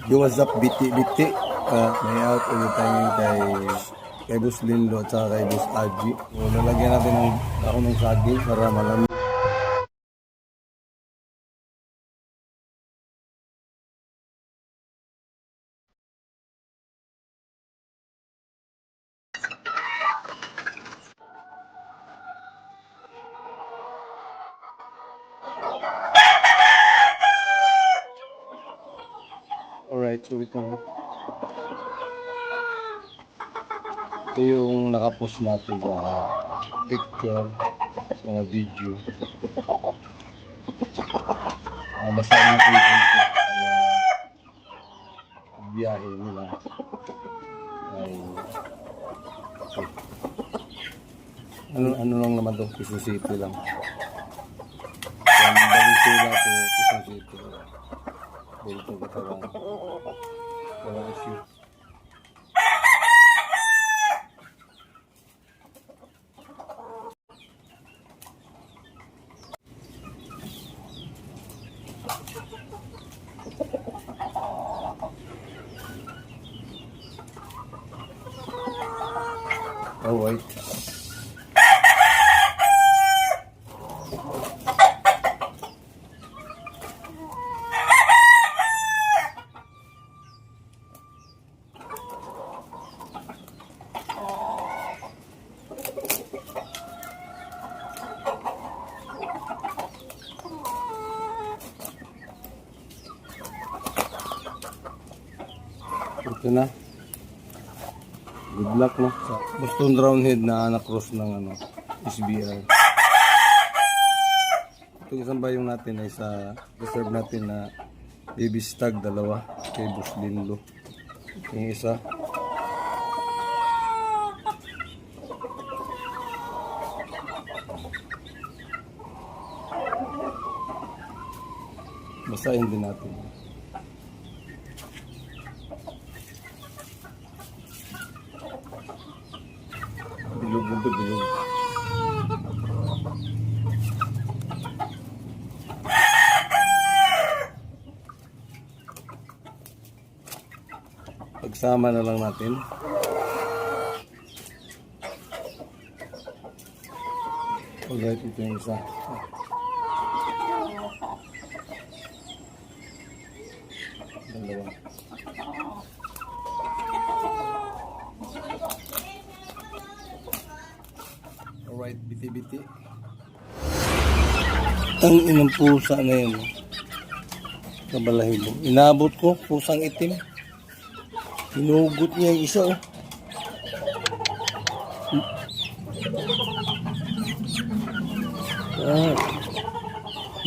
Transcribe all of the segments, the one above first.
Yo, what's up, biti-biti? May out ulit tayo kay Boss Lindo at saka kay Boss Aji. So, lalagyan natin ng ako ng saging para malamig. Alright, so ito yung nakapost natin sa picture, sa mga video. Basta yung video biyahe nila ay ano lang naman to, Quezon City lang. Yan, Valenzuela to Quezon City. Dito katawan. Walang issue. Alright. Ito na. Good luck, no? Sa Boston Roundhead na na-cross ng SBR. Itong isang bayong natin ay sa reserve natin na baby stag, dalawa kay Boss Lindo. Yung isa basahin din natin. Bilog ito, bilog. Pagsama na lang natin. Alright, ito yung isa. Dalawa. Alright, biti-biti. Ang inang pusa na yun. Kabalahibo. Inabot ko, pusang itim. Hinugot niya yung isa, oh.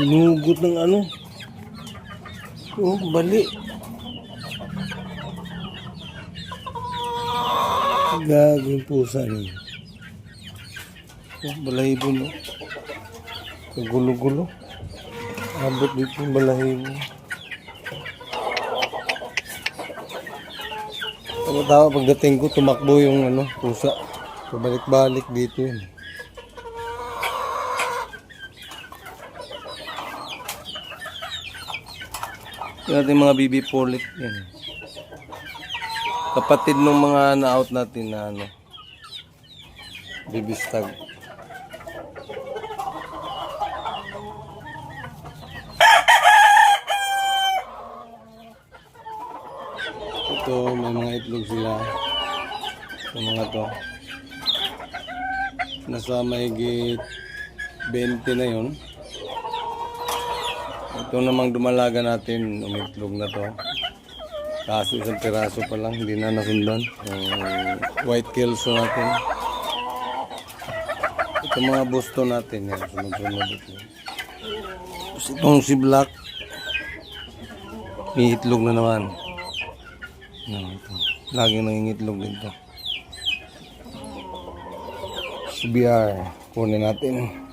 Hinugot ng ano. Oh, bali. Gagawin pusa niya. Oh, balahibo, no? Gulo-gulo. Abot dito yung balahibo. Tawa pagdating ko, tumakbo yung pusa. Pabalik-balik dito yun. Yung ating mga BB Polit yan. Kapatid ng mga na-out natin na baby stag. Ito, may mga itlog sila. Yung mga to. Nasa mahigit 20 na yun. Ito namang dumalaga natin, umitlog na to. Kaso isang piraso pa lang, hindi na nasundan. White kelso natin. Ito mga Boston natin, yan, sunod-sunod ito. Tapos itong si Black, may itlog na naman. Ito. Laging nangingitlog dito. SBR, kunin natin.